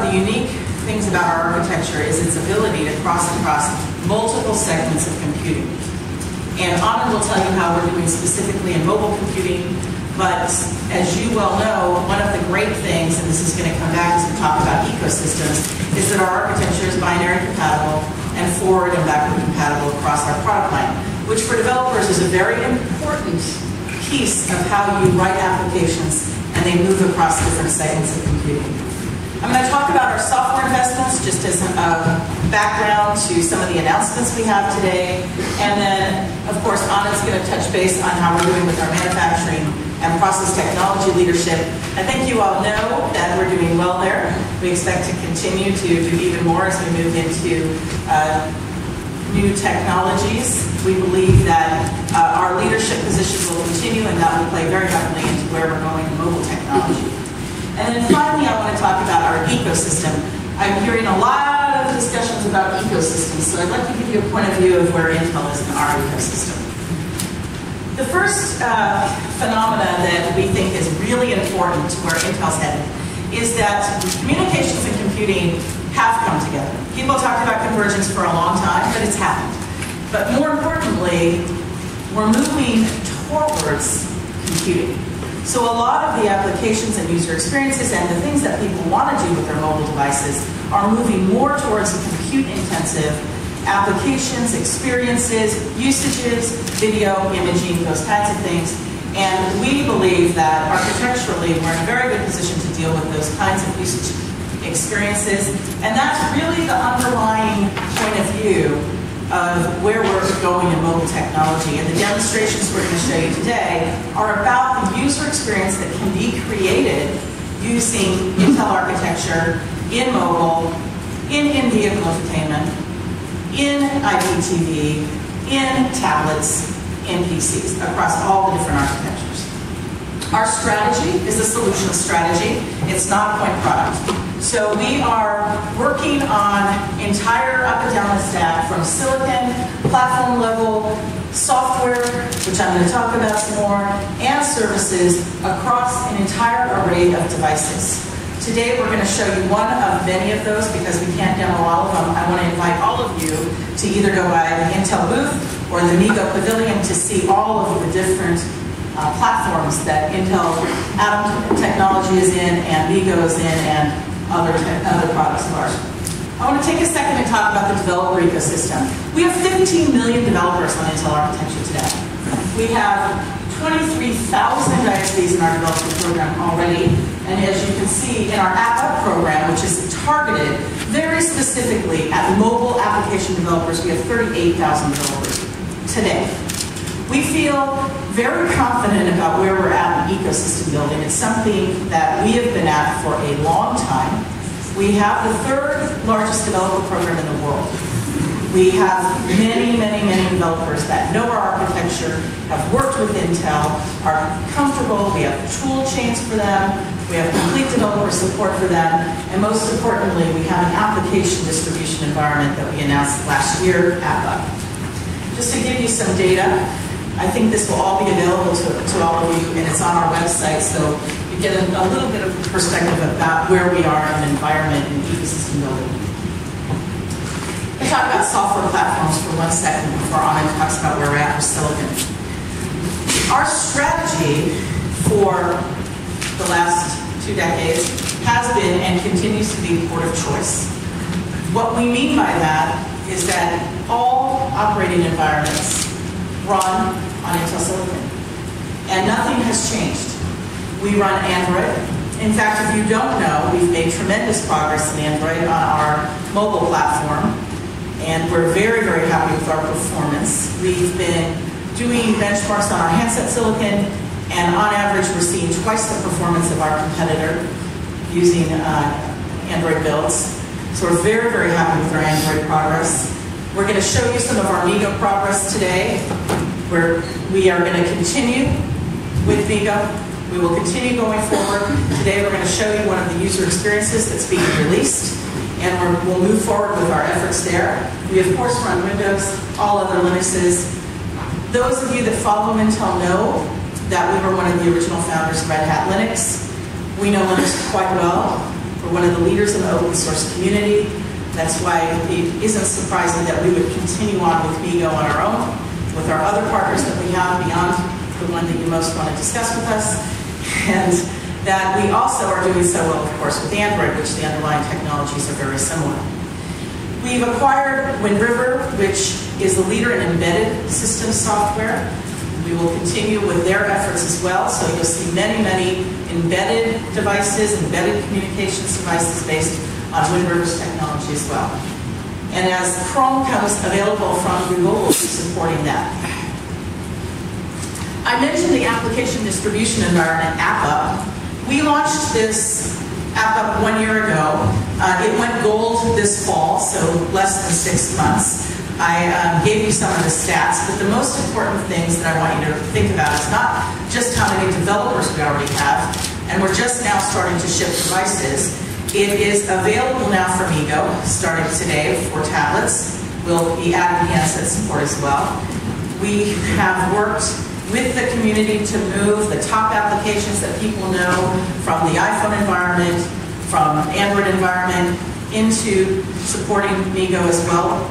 of the unique things about our architecture is its ability to cross across multiple segments of computing. And Anand will tell you how we're doing specifically in mobile computing, but as you well know, one of the great things, and this is going to come back as we talk about ecosystems, is that our architecture is binary compatible and forward and backward compatible across our product line, which for developers is a very important piece of how you write applications and they move across different segments of computing. I'm going to talk about our software investments just as a background to some of the announcements we have today. And then, of course, Anand's going to touch base on how we're doing with our manufacturing and process technology leadership. I think you all know that we're doing well there. We expect to continue to do even more as we move into new technologies. We believe that our leadership position will continue, and that will play very heavily into where we're going in mobile technology. And then finally, I want to talk about our ecosystem. I'm hearing a lot of discussions about ecosystems, so I'd like to give you a point of view of where Intel is in our ecosystem. The first phenomena that we think is really important to where Intel's headed is that communications and computing have come together. People talked about convergence for a long time, but it's happened. But more importantly, we're moving towards computing. So a lot of the applications and user experiences and the things that people want to do with their mobile devices are moving more towards compute-intensive applications, experiences, usages, video, imaging, those kinds of things. And we believe that architecturally we're in a very good position to deal with those kinds of usage experiences. And that's really the underlying point of view of where we're going in mobile technology. And the demonstrations we're going to show you today are about the user experience that can be created using Intel architecture in mobile, in in-vehicle entertainment, in IPTV, in tablets, in PCs, across all the different architectures. Our strategy is a solution strategy. It's not a point product. So we are working on entire up and down the stack, from silicon, platform level, software, which I'm going to talk about some more, and services across an entire array of devices. Today we're going to show you one of many of those because we can't demo all of them. I want to invite all of you to either go by the Intel booth or the MeeGo Pavilion to see all of the different platforms that Intel AppUp technology is in and MeeGo is in and other products of ours. I want to take a second and talk about the developer ecosystem. We have 15 million developers on Intel architecture today. We have 23,000 ISVs in our development program already. And as you can see in our AppUp program, which is targeted very specifically at mobile application developers, we have 38,000 developers today. We feel very confident about where we're at in ecosystem building. It's something that we have been at for a long time. We have the third largest developer program in the world. We have many, many, many developers that know our architecture, have worked with Intel, are comfortable. We have tool chains for them. We have complete developer support for them. And most importantly, we have an application distribution environment that we announced last year, AppUp. Just to give you some data, I think this will all be available to all of you, and it's on our website, so you get a little bit of perspective about where we are in the environment and ecosystem building. Let's talk about software platforms for 1 second before Anand talks about where we're at with silicon. Our strategy for the last 2 decades has been and continues to be port of choice. What we mean by that is that all operating environments run on Intel silicon. And nothing has changed. We run Android. In fact, if you don't know, we've made tremendous progress in Android on our mobile platform. And we're very, very happy with our performance. We've been doing benchmarks on our handset silicon, and on average, we're seeing twice the performance of our competitor using Android builds. So we're very, very happy with our Android progress. We're going to show you some of our MeeGo progress today. We are going to continue with MeeGo. We will continue going forward. Today we're going to show you one of the user experiences that's being released, and we'll move forward with our efforts there. We of course run Windows, all other Linuxes. Those of you that follow Intel know that we were one of the original founders of Red Hat Linux. We know Linux quite well. We're one of the leaders in the open source community. That's why it isn't surprising that we would continue on with MeeGo on our own, with our other partners that we have beyond the one that you most want to discuss with us, and that we also are doing so well, of course, with Android, which the underlying technologies are very similar. We've acquired Wind River, which is the leader in embedded system software. We will continue with their efforts as well, so you'll see many, many embedded devices, embedded communications devices based on Wind River's technology as well. And as Chrome comes available from Google, we'll be supporting that. I mentioned the application distribution environment, AppUp. We launched this AppUp 1 year ago. It went gold this fall, so less than 6 months. I gave you some of the stats, but the most important things that I want you to think about is not just how many developers we already have, and we're just now starting to ship devices. It is available now for MeeGo, starting today for tablets. We'll be adding handset support as well. We have worked with the community to move the top applications that people know from the iPhone environment, from Android environment, into supporting MeeGo as well.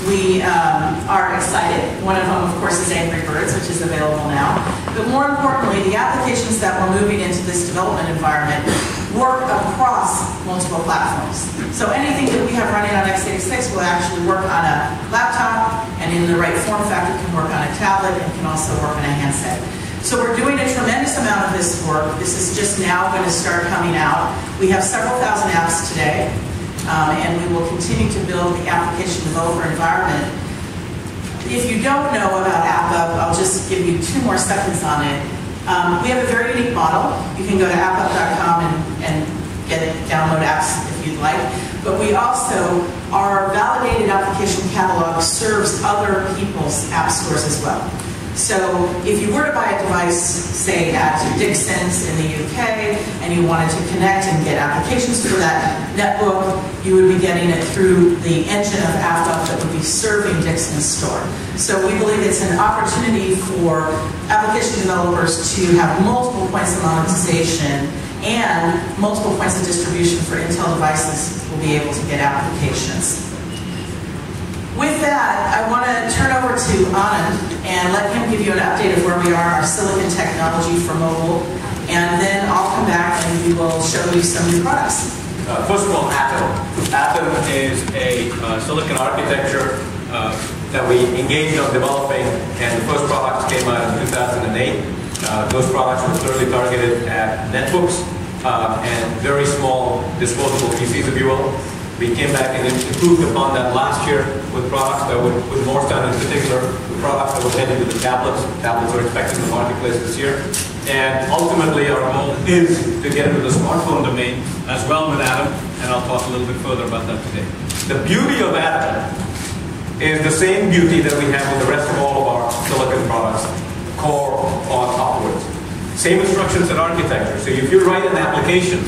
We are excited. One of them, of course, is Angry Birds, which is available now. But more importantly, the applications that we're moving into this development environment work across multiple platforms. So anything that we have running on x86 will actually work on a laptop, and in the right form factor can work on a tablet and can also work on a handset. So we're doing a tremendous amount of this work. This is just now going to start coming out. We have several thousand apps today. And we will continue to build the application developer environment. If you don't know about AppUp, I'll just give you 2 more seconds on it. We have a very unique model. You can go to appup.com and download apps if you'd like. But we also, our validated application catalog serves other people's app stores as well. So if you were to buy a device, say at Dixon's in the UK, and you wanted to connect and get applications for that netbook, you would be getting it through the engine of AppUp that would be serving Dixon's store. So we believe it's an opportunity for application developers to have multiple points of monetization and multiple points of distribution for Intel devices will be able to get applications. With that, I want to turn over to Anand and let him give you an update of where we are, our silicon technology for mobile, and then I'll come back and we will show you some new products. First of all, AppUp. AppUp is a silicon architecture that we engaged on developing, and the first products came out in 2008. Those products were clearly targeted at netbooks and very small disposable PCs, if you will. We came back and improved upon that last year with products that would, with Morristown in particular, the products that would head into the tablets. Tablets are expected in the marketplace this year. And ultimately, our goal is to get into the smartphone domain as well with Atom, and I'll talk a little bit further about that today. The beauty of Atom is the same beauty that we have with the rest of all of our silicon products, core on upwards. Same instructions and architecture. So if you write an application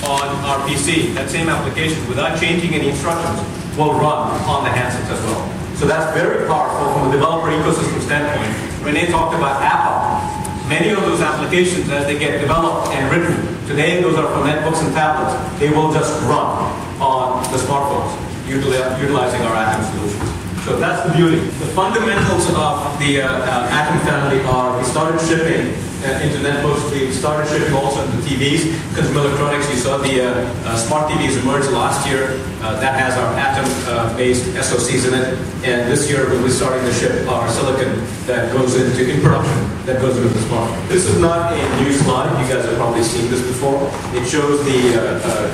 on our PC, that same application, without changing any instructions, will run on the handsets as well. So that's very powerful from a developer ecosystem standpoint. Renée talked about AppUp. Many of those applications, as they get developed and written, today those are for netbooks and tablets, they will just run on the smartphones, utilizing our Atom solutions. So that's the beauty. The fundamentals of the Atom family are, we started shipping into netbooks, we started shipping also into TVs. Consumer electronics, you saw the smart TVs emerge last year. That has our Atom-based SoCs in it. And this year we'll be starting to ship our silicon that goes into, in production, that goes into the smartphone. This is not a new slide. You guys have probably seen this before. It shows the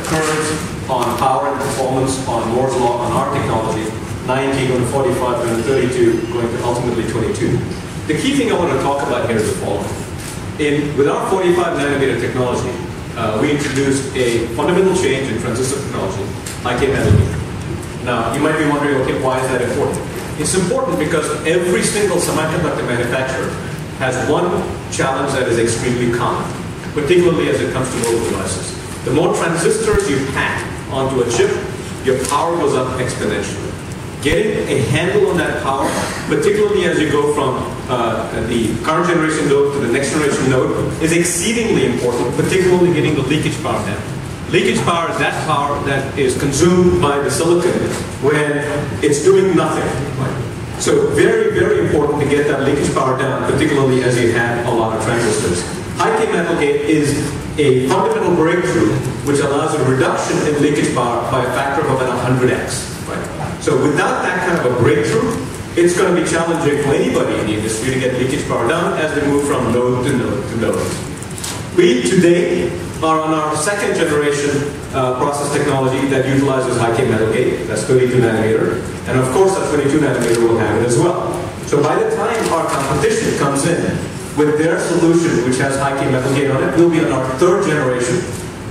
curves on power and performance on Moore's Law on our technology. 90 going to 45, going to 32, going to ultimately 22. The key thing I want to talk about here is the following. With our 45 nanometer technology, we introduced a fundamental change in transistor technology, high-k metal. Now, you might be wondering, okay, why is that important? It's important because every single semiconductor manufacturer has one challenge that is extremely common, particularly as it comes to mobile devices. The more transistors you pack onto a chip, your power goes up exponentially. Getting a handle on that power, particularly as you go from the current generation node to the next generation node, is exceedingly important, particularly getting the leakage power down. Leakage power is that power that is consumed by the silicon when it's doing nothing. So very, very important to get that leakage power down, particularly as you have a lot of transistors. High-K metal gate is a fundamental breakthrough which allows a reduction in leakage power by a factor of about 100x. Right? So without that kind of a breakthrough, it's going to be challenging for anybody in the industry to get leakage power down as they move from node to node to node. We today are on our second generation process technology that utilizes high-K metal gate. That's 32 nanometer. And of course, that 22 nanometer will have it as well. So by the time our competition comes in with their solution, which has high-K metal gate on it, we'll be on our third generation.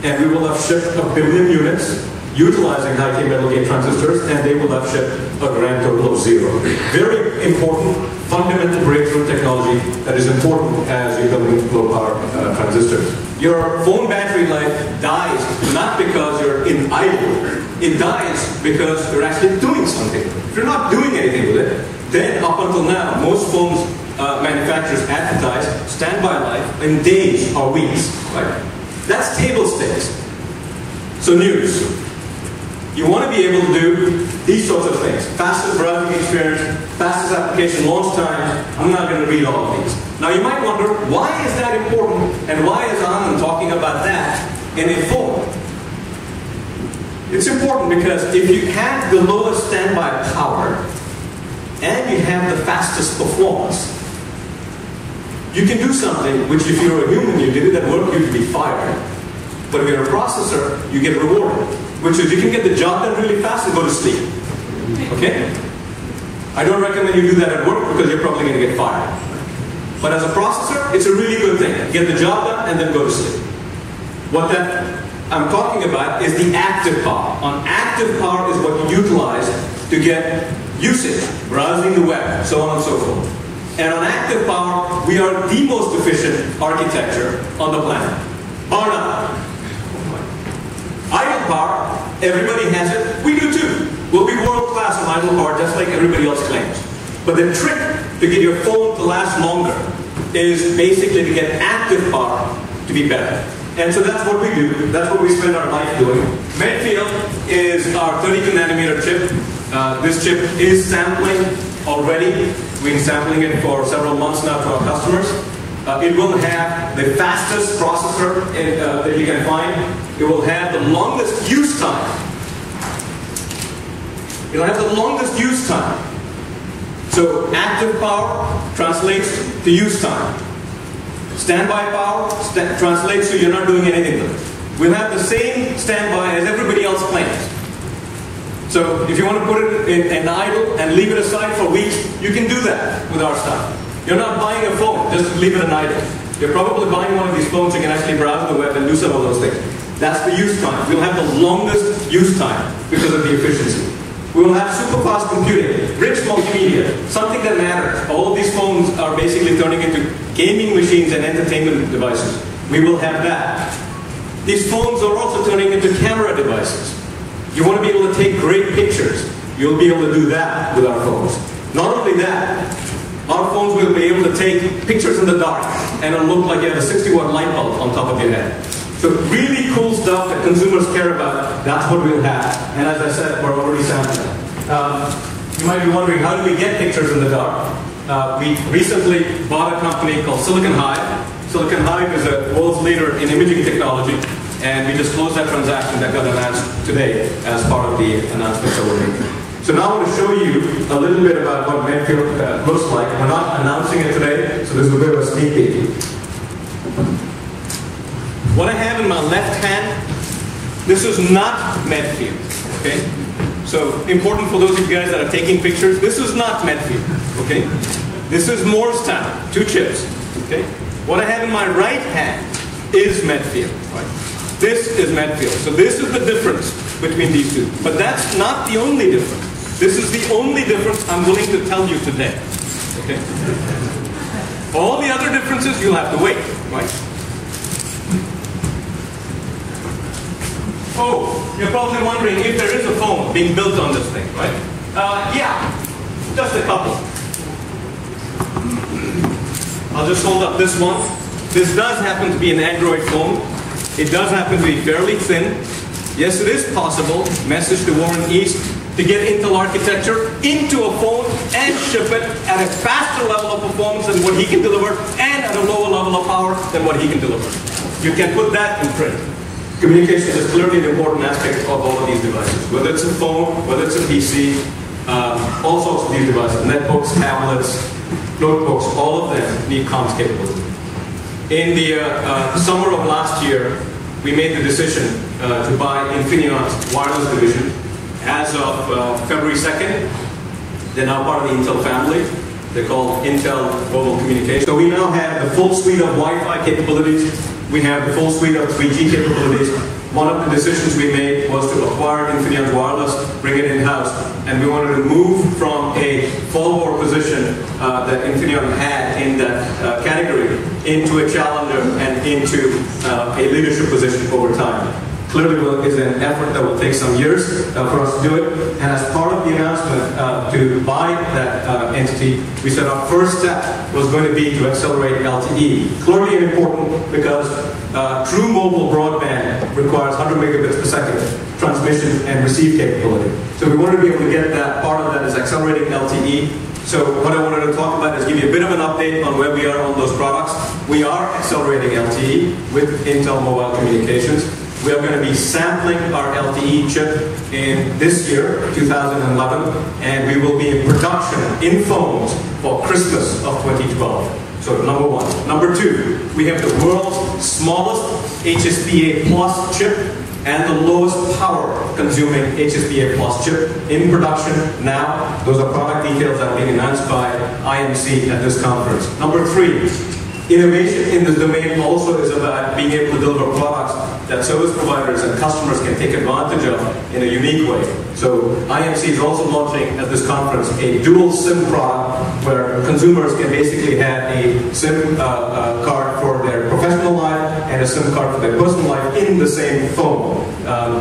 And we will have shipped 1 billion units utilizing high-K metal gate transistors, and they will have shipped a grand total of 0. Very important, fundamental breakthrough technology that is important as you're building low-power transistors. Your phone battery life dies not because you're in idle. It dies because you're actually doing something. If you're not doing anything with it, then up until now, most phones manufacturers advertise standby life in days or weeks. Right? That's table stakes. So news. You want to be able to do these sorts of things. Fastest browsing experience, fastest application launch time. I'm not going to read all of these. Now you might wonder, why is that important? And why is Anand talking about that in a phone? It's important because if you have the lowest standby power and you have the fastest performance, you can do something which if you're a human, you did it at work, you'd be fired. But if you're a processor, you get rewarded. Which is you can get the job done really fast and go to sleep. Okay? I don't recommend you do that at work because you're probably going to get fired. But as a processor, it's a really good thing. Get the job done and then go to sleep. What that I'm talking about is the active power. On active power is what you utilize to get usage, browsing the web, so on and so forth. And on active power, we are the most efficient architecture on the planet. Bar none. Idle power, everybody has it, we do too. We'll be world class on idle power just like everybody else claims. But the trick to get your phone to last longer is basically to get active power to be better. And so that's what we do, that's what we spend our life doing. Medfield is our 32 nanometer chip. This chip is sampling already. We've been sampling it for several months now to our customers. It will have the fastest processor that you can find. It will have the longest use time. It will have the longest use time. So active power translates to use time. Standby power translates to you're not doing anything with it. We'll have the same standby as everybody else claims. So if you want to put it in an idle and leave it aside for weeks, you can do that with our stuff. You're not buying a phone, just leave it in idle. You're probably buying one of these phones you can actually browse the web and do some of those things. That's the use time. We'll have the longest use time because of the efficiency. We will have super fast computing, rich multimedia, something that matters. All of these phones are basically turning into gaming machines and entertainment devices. We will have that. These phones are also turning into camera devices. You want to be able to take great pictures. You'll be able to do that with our phones. Not only that, our phones will be able to take pictures in the dark and it'll look like you have a 60-watt light bulb on top of your head. So really cool stuff that consumers care about, that's what we'll have. And as I said, we're already sampling. You might be wondering, how do we get pictures in the dark? We recently bought a company called Silicon Hive. Silicon Hive is a world's leader in imaging technology, and we just closed that transaction that got announced today as part of the announcements that we're making. So now I want to show you a little bit about what Medfield looks like. We're not announcing it today, so this is a bit of a sneak peek. What I have in my left hand, this is not Medfield, okay? So important for those of you guys that are taking pictures, this is not Medfield, okay? This is Morristown, 2 chips, okay? What I have in my right hand is Medfield, right? This is Medfield. So this is the difference between these two. But that's not the only difference. This is the only difference I'm willing to tell you today, okay? All the other differences, you'll have to wait, right? Oh, you're probably wondering if there is a phone being built on this thing, right? Yeah, just a couple. I'll just hold up this one. This does happen to be an Android phone. It does happen to be fairly thin. Yes, it is possible, message to Warren East, to get Intel architecture into a phone and ship it at a faster level of performance than what he can deliver and at a lower level of power than what he can deliver. You can put that in print. Communication is clearly an important aspect of all of these devices. Whether it's a phone, whether it's a PC, all sorts of these devices, netbooks, tablets, notebooks, all of them need comms capability. In the summer of last year, we made the decision to buy Infineon's wireless division. As of February 2nd, they're now part of the Intel family. They're called Intel Mobile Communications. So we now have the full suite of Wi-Fi capabilities. We have the full suite of 3G capabilities. One of the decisions we made was to acquire Infineon's wireless, bring it in-house, and we wanted to move from a follower position that Infineon had in that category into a challenger and into a leadership position over time. Clearly is an effort that will take some years for us to do it. And as part of the announcement to buy that entity, we said our first step was going to be to accelerate LTE. Clearly important because true mobile broadband requires 100 megabits per second transmission and receive capability. So we wanted to be able to get that. Part of that is accelerating LTE. So what I wanted to talk about is give you a bit of an update on where we are on those products. We are accelerating LTE with Intel Mobile Communications. We are going to be sampling our LTE chip in this year, 2011, and we will be in production in phones for Christmas of 2012. So number one. Number two, we have the world's smallest HSPA Plus chip and the lowest power consuming HSPA Plus chip in production now. Those are product details that are being announced by IMC at this conference. Number three, innovation in this domain also is about being able to deliver products that service providers and customers can take advantage of in a unique way. So IMC is also launching at this conference a dual SIM product where consumers can basically have a SIM card for their professional life and a SIM card for their personal life in the same phone.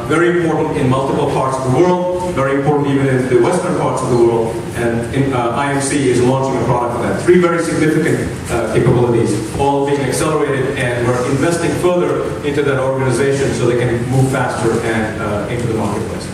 Very important in multiple parts of the world, very important even in the western parts of the world, and IMC is launching a product for that. Three very significant capabilities, all being accelerated, and we're investing further into that organization so they can move faster and into the marketplace.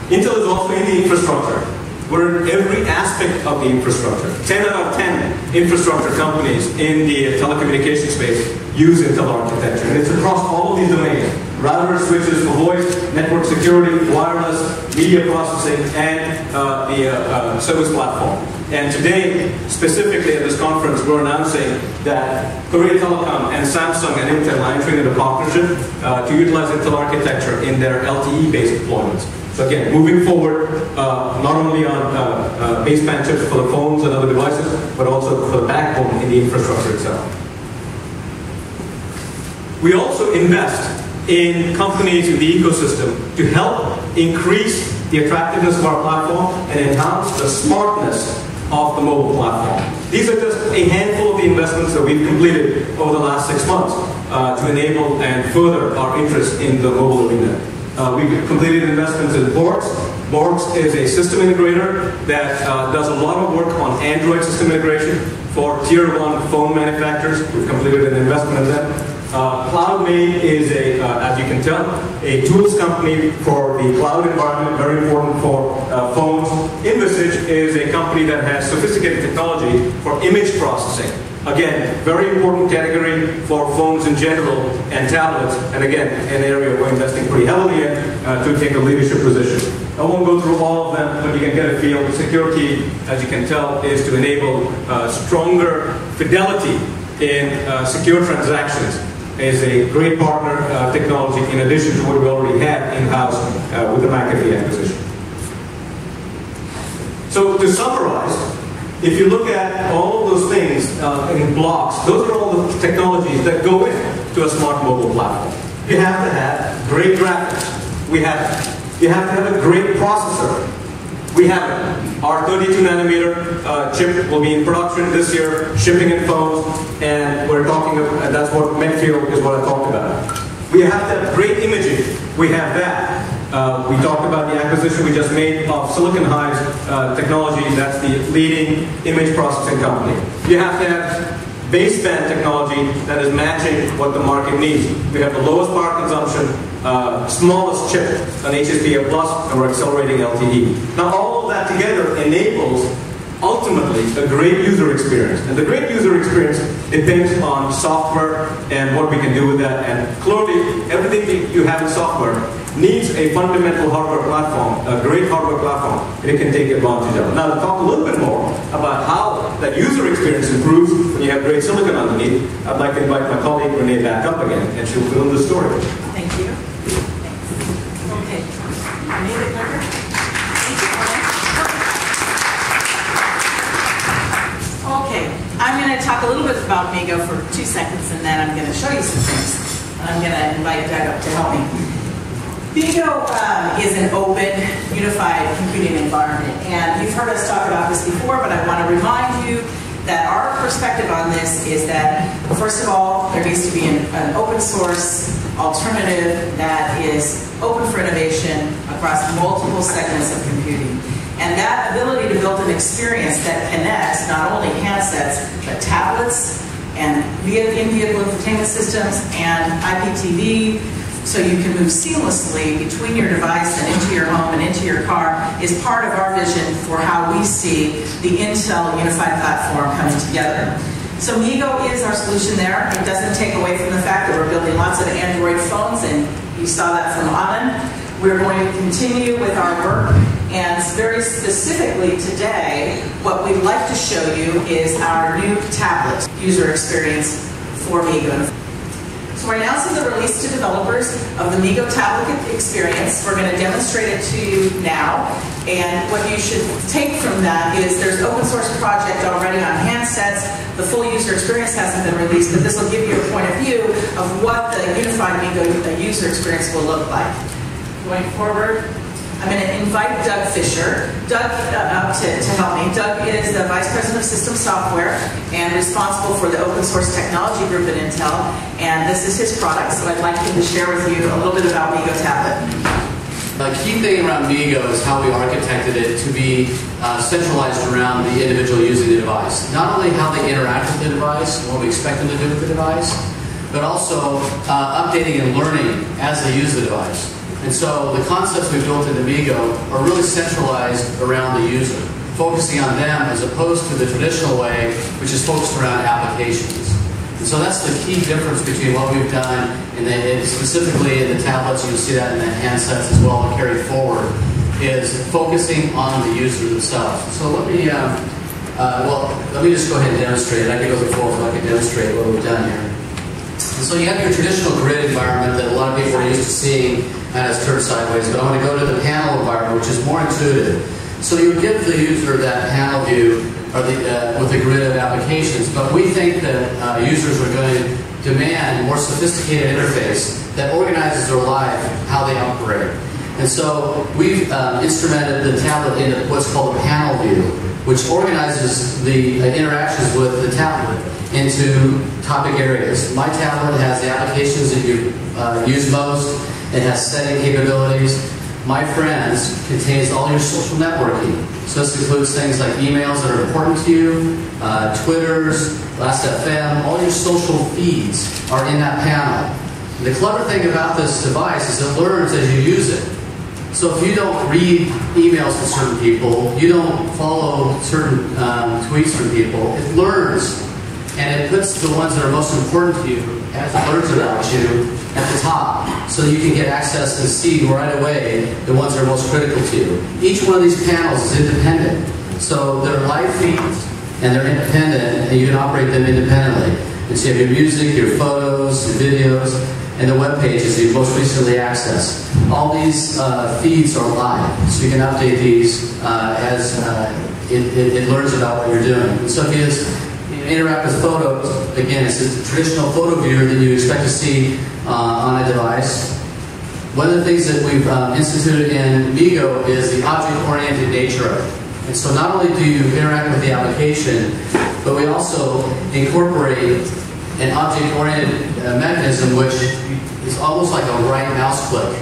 Intel is also in the infrastructure. We're in every aspect of the infrastructure. 10 out of 10 infrastructure companies in the telecommunications space use Intel architecture, and it's across all of these domains. Routers, switches for voice, network security, wireless, media processing, and the service platform. And today, specifically at this conference, we're announcing that Korea Telecom and Samsung and Intel are entering into a partnership to utilize Intel architecture in their LTE-based deployments. So again, moving forward, not only on baseband chips for the phones and other devices, but also for the backbone in the infrastructure itself. We also invest in companies in the ecosystem to help increase the attractiveness of our platform and enhance the smartness of the mobile platform. These are just a handful of the investments that we've completed over the last 6 months to enable and further our interest in the mobile arena. We've completed investments in Borgs. Borgs is a system integrator that does a lot of work on Android system integration for tier 1 phone manufacturers. We've completed an investment in them. CloudMaid is, as you can tell, a tools company for the cloud environment, very important for phones. Envisage is a company that has sophisticated technology for image processing. Again, very important category for phones in general and tablets, and again, an area we're investing pretty heavily in to take a leadership position. I won't go through all of them, but you can get a feel. The security, as you can tell, is to enable stronger fidelity in secure transactions. Is a great partner technology in addition to what we already have in-house with the McAfee acquisition. So to summarize, if you look at all of those things in blocks, those are all the technologies that go into a smart mobile platform. You have to have great graphics. You have to have a great processor. We have it. Our 32 nanometer chip will be in production this year, shipping in phones, and we're talking about, that's what Medfield is what I talked about. We have to have great imaging. We have that. We talked about the acquisition we just made of Silicon Hive's technology. That's the leading image processing company. You have to have baseband technology that is matching what the market needs. We have the lowest power consumption, smallest chip, an HSPA+, and we're accelerating LTE. Now all of that together enables ultimately a great user experience. And the great user experience depends on software and what we can do with that. And clearly, everything you have in software needs a fundamental hardware platform, a great hardware platform, and it can take advantage of. Now, to talk a little bit more about how that user experience improves when you have great silicon underneath, I'd like to invite my colleague Renée back up again, and she'll fill in the story. Thank you. Thanks. Okay. Renée, the clicker. Thank you, Anand. Okay. I'm going to talk a little bit about MeeGo for 2 seconds, and then I'm going to show you some things. And I'm going to invite Doug up to help me. MeeGo is an open, unified computing environment, and you've heard us talk about this before, but I want to remind you that our perspective on this is that, first of all, there needs to be an open source alternative that is open for innovation across multiple segments of computing. And that ability to build an experience that connects not only handsets, but tablets, and in-vehicle entertainment systems, and IPTV, so you can move seamlessly between your device and into your home and into your car, is part of our vision for how we see the Intel unified platform coming together. So MeeGo is our solution there. It doesn't take away from the fact that we're building lots of Android phones, and you saw that from Anand. We're going to continue with our work, and very specifically today, what we'd like to show you is our new tablet user experience for MeeGo. So we're announcing the release to developers of the MeeGo tablet experience. We're going to demonstrate it to you now. And what you should take from that is there's an open source project already on handsets. The full user experience hasn't been released, but this will give you a point of view of what the unified MeeGo user experience will look like. Going forward, I'm going to invite Doug Fisher. Doug up to help me. Doug is the Vice President of System Software and responsible for the open source technology group at Intel. And this is his product, so I'd like him to share with you a little bit about MeeGo Tablet. The key thing around MeeGo is how we architected it to be centralized around the individual using the device. Not only how they interact with the device, and what we expect them to do with the device, but also updating and learning as they use the device. And so the concepts we built into MeeGo are really centralized around the user, focusing on them as opposed to the traditional way, which is focused around applications. And so that's the key difference between what we've done, specifically in the tablets, you'll see that in the handsets as well, and carried forward, is focusing on the user themselves. So let me just go ahead and demonstrate it. I can go forward so I can demonstrate what we've done here. And so you have your traditional grid environment that a lot of people are used to seeing as turned sideways, but I want to go to the panel environment, which is more intuitive. So you give the user that panel view with a grid of applications, but we think that users are going to demand a more sophisticated interface that organizes their life, how they operate. And so we've instrumented the tablet into what's called a panel view, which organizes the interactions with the tablet into topic areas. My tablet has the applications that you use most. It has setting capabilities. My Friends contains all your social networking. So this includes things like emails that are important to you, Twitters, Last.fm, all your social feeds are in that panel. And the clever thing about this device is it learns as you use it. So if you don't read emails from certain people, you don't follow certain tweets from people, it learns. And it puts the ones that are most important to you, as it learns about you, at the top. So you can get access and see right away the ones that are most critical to you. Each one of these panels is independent. So they're live feeds, and they're independent, and you can operate them independently. And so you have your music, your photos, your videos, and the web pages you most recently accessed. All these feeds are live, so you can update these as it learns about what you're doing. And so if you just interact with photos, again, it's a traditional photo viewer that you expect to see on a device. One of the things that we've instituted in MeeGo is the object-oriented nature of it. And so not only do you interact with the application, but we also incorporate an object-oriented mechanism which is almost like a right mouse click,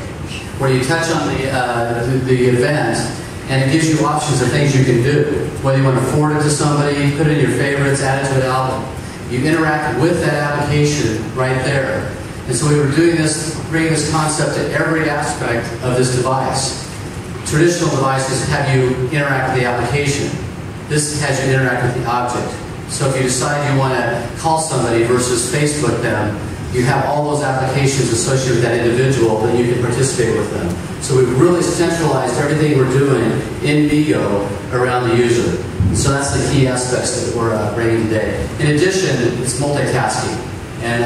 where you touch on the event, and it gives you options of things you can do. Whether you want to forward it to somebody, put it in your favorites, add it to an album. You interact with that application right there. And so we were doing this, bringing this concept to every aspect of this device. Traditional devices have you interact with the application. This has you interact with the object. So if you decide you want to call somebody versus Facebook them, you have all those applications associated with that individual that you can participate with them. So we've really centralized everything we're doing in MeeGo around the user. So that's the key aspects that we're bringing today. In addition, it's multitasking. And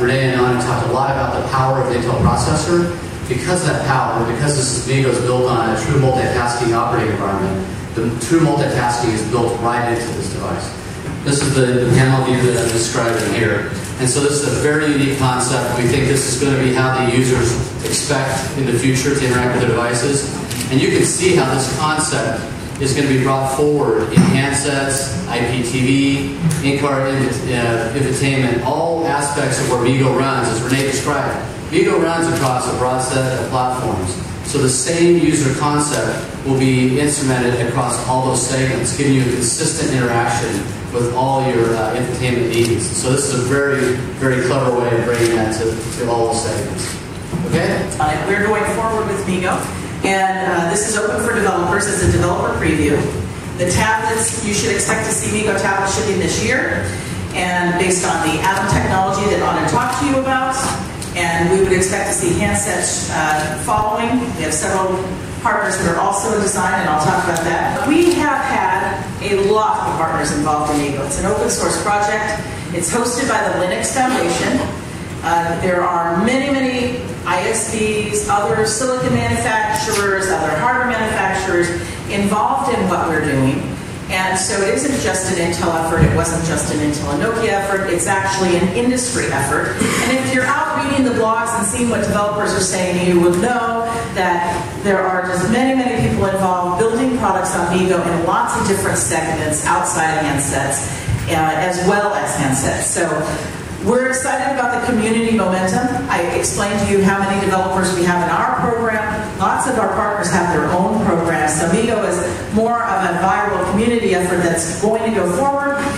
Renée and Anand talked a lot about the power of the Intel processor. Because of that power, because MeeGo is built on a true multitasking operating environment, the true multitasking is built right into this device. This is the panel view that I'm describing here. And so this is a very unique concept. We think this is going to be how the users expect in the future to interact with their devices. And you can see how this concept is going to be brought forward in handsets, IPTV, in-car infotainment, all aspects of where MeeGo runs, as Renée described. MeeGo runs across a broad set of platforms. So the same user concept will be instrumented across all those segments, giving you a consistent interaction with all your infotainment needs. So this is a very, very clever way of bringing that to all those segments. Okay? We're going forward with MeeGo, and this is open for developers. It's a developer preview. The tablets, you should expect to see MeeGo tablets shipping this year, and based on the Atom technology that Anand talked to you about. And we would expect to see handsets following. We have several partners that are also in design, and I'll talk about that. We have had a lot of partners involved in MeeGo. It's an open source project. It's hosted by the Linux Foundation. There are many, many ISVs, other silicon manufacturers, other hardware manufacturers involved in what we're doing. And so it isn't just an Intel effort, it wasn't just an Intel and Nokia effort, it's actually an industry effort. And if you're out reading the blogs and seeing what developers are saying, you will know that there are just many, many people involved building products on MeeGo in lots of different segments outside handsets, as well as handsets. So we're excited about the community momentum. I explained to you how many developers we have in our program. Lots of our partners have their own programs. So MeeGo is more of a viral community effort that's going to go forward.